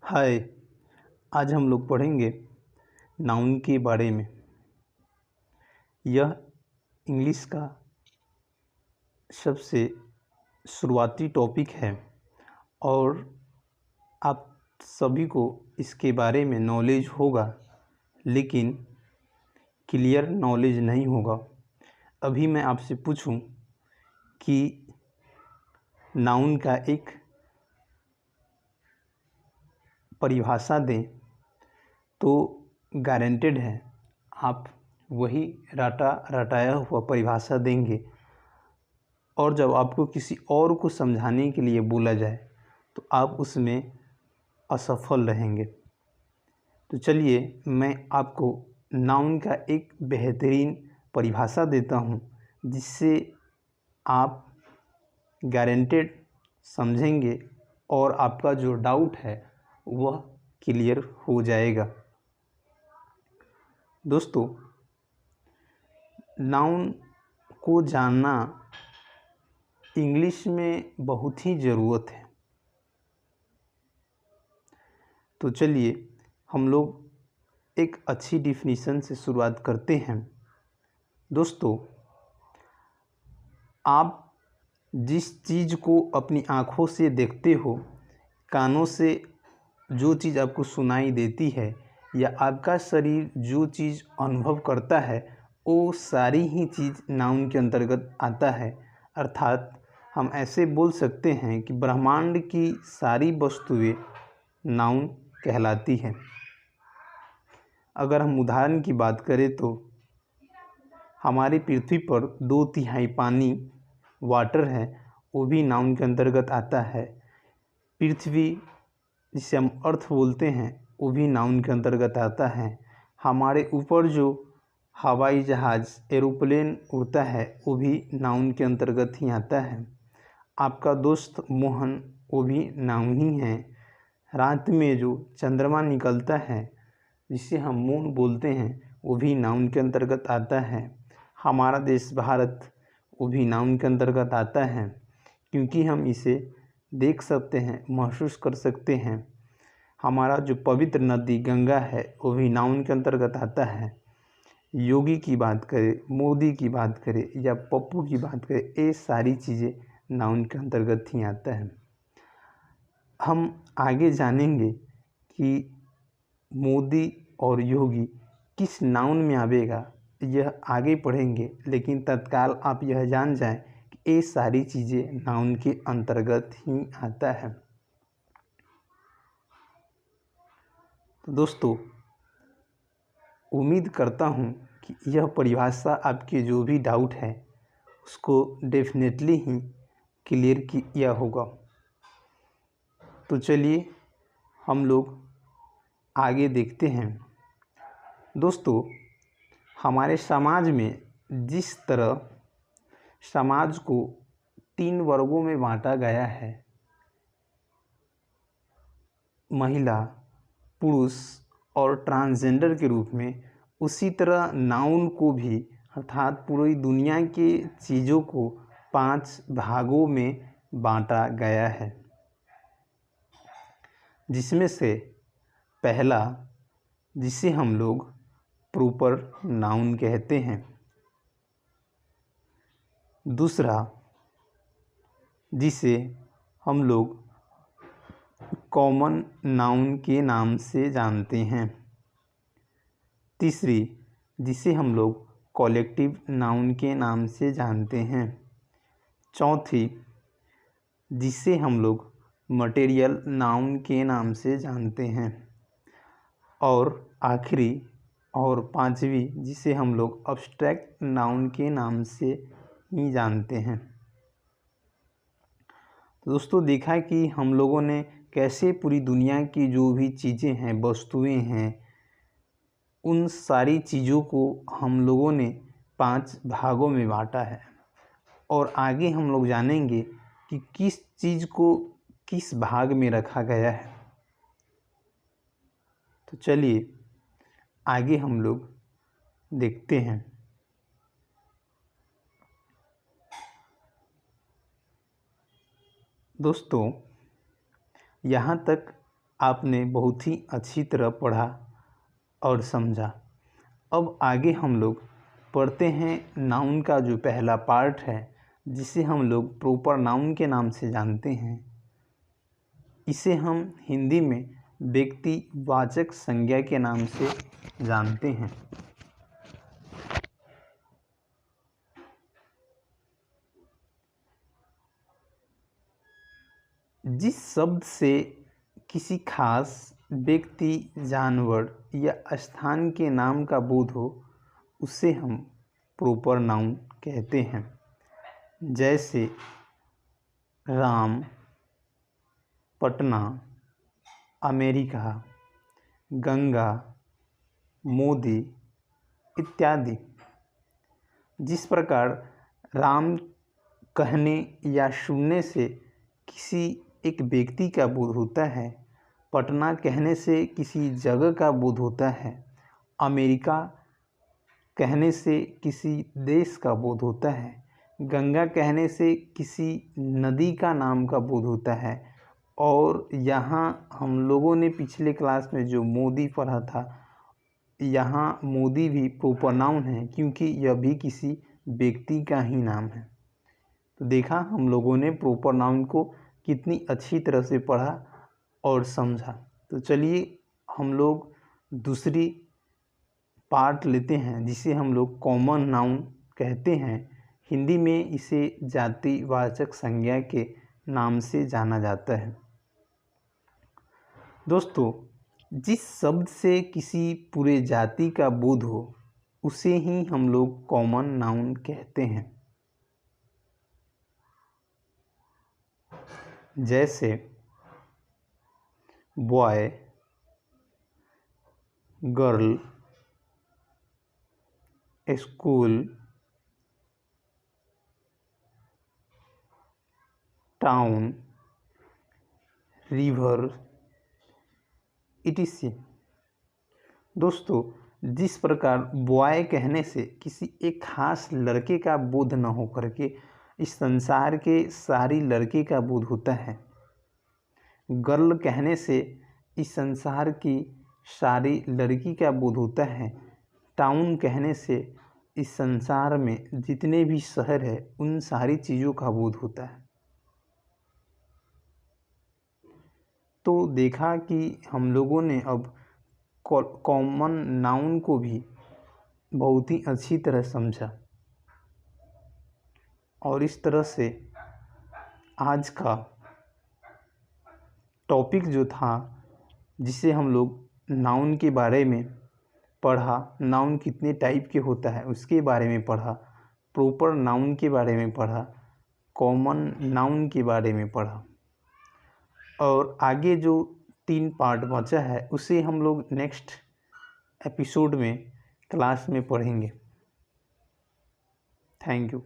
हाय। आज हम लोग पढ़ेंगे नाउन के बारे में। यह इंग्लिश का सबसे शुरुआती टॉपिक है और आप सभी को इसके बारे में नॉलेज होगा, लेकिन क्लियर नॉलेज नहीं होगा। अभी मैं आपसे पूछूं कि नाउन का एक परिभाषा दें तो गारंटेड है आप वही रटाया हुआ परिभाषा देंगे, और जब आपको किसी और को समझाने के लिए बोला जाए तो आप उसमें असफल रहेंगे। तो चलिए मैं आपको नाउन का एक बेहतरीन परिभाषा देता हूँ, जिससे आप गारंटेड समझेंगे और आपका जो डाउट है वह क्लियर हो जाएगा। दोस्तों, नाउन को जानना इंग्लिश में बहुत ही ज़रूरत है। तो चलिए हम लोग एक अच्छी डिफिनीशन से शुरुआत करते हैं। दोस्तों, आप जिस चीज़ को अपनी आँखों से देखते हो, कानों से जो चीज़ आपको सुनाई देती है, या आपका शरीर जो चीज़ अनुभव करता है, वो सारी ही चीज़ नाउन के अंतर्गत आता है। अर्थात हम ऐसे बोल सकते हैं कि ब्रह्मांड की सारी वस्तुएं नाउन कहलाती हैं। अगर हम उदाहरण की बात करें तो हमारी पृथ्वी पर 2/3 पानी वाटर है, वो भी नाउन के अंतर्गत आता है। पृथ्वी, जिसे हम अर्थ बोलते हैं, वो भी नाउन के अंतर्गत आता है। हमारे ऊपर जो हवाई जहाज़ एरोप्लेन उड़ता है, वो भी नाउन के अंतर्गत ही आता है। आपका दोस्त मोहन, वो भी नाउन ही है। रात में जो चंद्रमा निकलता है, जिसे हम मून बोलते हैं, वो भी नाउन के अंतर्गत आता है। हमारा देश भारत, वो भी नाउन के अंतर्गत आता है, क्योंकि हम इसे देख सकते हैं, महसूस कर सकते हैं। हमारा जो पवित्र नदी गंगा है, वो भी नाउन के अंतर्गत आता है। योगी की बात करें, मोदी की बात करें, या पप्पू की बात करें, ये सारी चीज़ें नाउन के अंतर्गत ही आता है। हम आगे जानेंगे कि मोदी और योगी किस नाउन में आवेगा, यह आगे पढ़ेंगे, लेकिन तत्काल आप यह जान जाएं कि ये सारी चीज़ें नाउन के अंतर्गत ही आता है। तो दोस्तों, उम्मीद करता हूँ कि यह परिभाषा आपके जो भी डाउट है उसको डेफिनेटली ही क्लियर किया होगा। तो चलिए हम लोग आगे देखते हैं। दोस्तों, हमारे समाज में जिस तरह समाज को 3 वर्गों में बांटा गया है, महिला, पुरुष और ट्रांसजेंडर के रूप में, उसी तरह नाउन को भी, अर्थात पूरी दुनिया के चीज़ों को 5 भागों में बांटा गया है, जिसमें से पहला, जिसे हम लोग प्रॉपर नाउन कहते हैं। दूसरा, जिसे हम लोग कॉमन नाउन के नाम से जानते हैं। तीसरी, जिसे हम लोग कॉलेक्टिव नाउन के नाम से जानते हैं। चौथी, जिसे हम लोग मटेरियल नाउन के नाम से जानते हैं। और आखिरी और पांचवी, जिसे हम लोग अब्स्ट्रैक्ट नाउन के नाम से ही जानते हैं। तो दोस्तों, देखा कि हम लोगों ने कैसे पूरी दुनिया की जो भी चीज़ें हैं, वस्तुएं हैं, उन सारी चीज़ों को हम लोगों ने 5 भागों में बांटा है। और आगे हम लोग जानेंगे कि किस चीज़ को किस भाग में रखा गया है। तो चलिए आगे हम लोग देखते हैं। दोस्तों, यहाँ तक आपने बहुत ही अच्छी तरह पढ़ा और समझा। अब आगे हम लोग पढ़ते हैं नाउन का जो पहला पार्ट है, जिसे हम लोग प्रॉपर नाउन के नाम से जानते हैं। इसे हम हिंदी में व्यक्तिवाचक संज्ञा के नाम से जानते हैं। जिस शब्द से किसी खास व्यक्ति, जानवर या स्थान के नाम का बोध हो, उसे हम प्रॉपर नाउन कहते हैं। जैसे राम, पटना, अमेरिका, गंगा, मोदी इत्यादि। जिस प्रकार राम कहने या सुनने से किसी एक व्यक्ति का बोध होता है, पटना कहने से किसी जगह का बोध होता है, अमेरिका कहने से किसी देश का बोध होता है, गंगा कहने से किसी नदी का नाम का बोध होता है, और यहाँ हम लोगों ने पिछले क्लास में जो मोदी पढ़ा था, यहाँ मोदी भी प्रॉपर नाउन है, क्योंकि यह भी किसी व्यक्ति का ही नाम है। तो देखा हम लोगों ने प्रॉपर नाउन को कितनी अच्छी तरह से पढ़ा और समझा। तो चलिए हम लोग दूसरी पार्ट लेते हैं, जिसे हम लोग कॉमन नाउन कहते हैं। हिंदी में इसे जातिवाचक संज्ञा के नाम से जाना जाता है। दोस्तों, जिस शब्द से किसी पूरे जाति का बोध हो, उसे ही हम लोग कॉमन नाउन कहते हैं। जैसे boy, girl, school, town, river etc। दोस्तों, जिस प्रकार बॉय कहने से किसी एक खास लड़के का बोध न हो करके इस संसार के सारी लड़के का बोध होता है, गर्ल कहने से इस संसार की सारी लड़की का बोध होता है, टाउन कहने से इस संसार में जितने भी शहर है उन सारी चीज़ों का बोध होता है। तो देखा कि हम लोगों ने अब कॉमन नाउन को भी बहुत ही अच्छी तरह समझा, और इस तरह से आज का टॉपिक जो था, जिसे हम लोग नाउन के बारे में पढ़ा, नाउन कितने टाइप के होता है उसके बारे में पढ़ा, प्रॉपर नाउन के बारे में पढ़ा, कॉमन नाउन के बारे में पढ़ा, और आगे जो 3 पार्ट बचा है उसे हम लोग नेक्स्ट एपिसोड में क्लास में पढ़ेंगे। Thank you.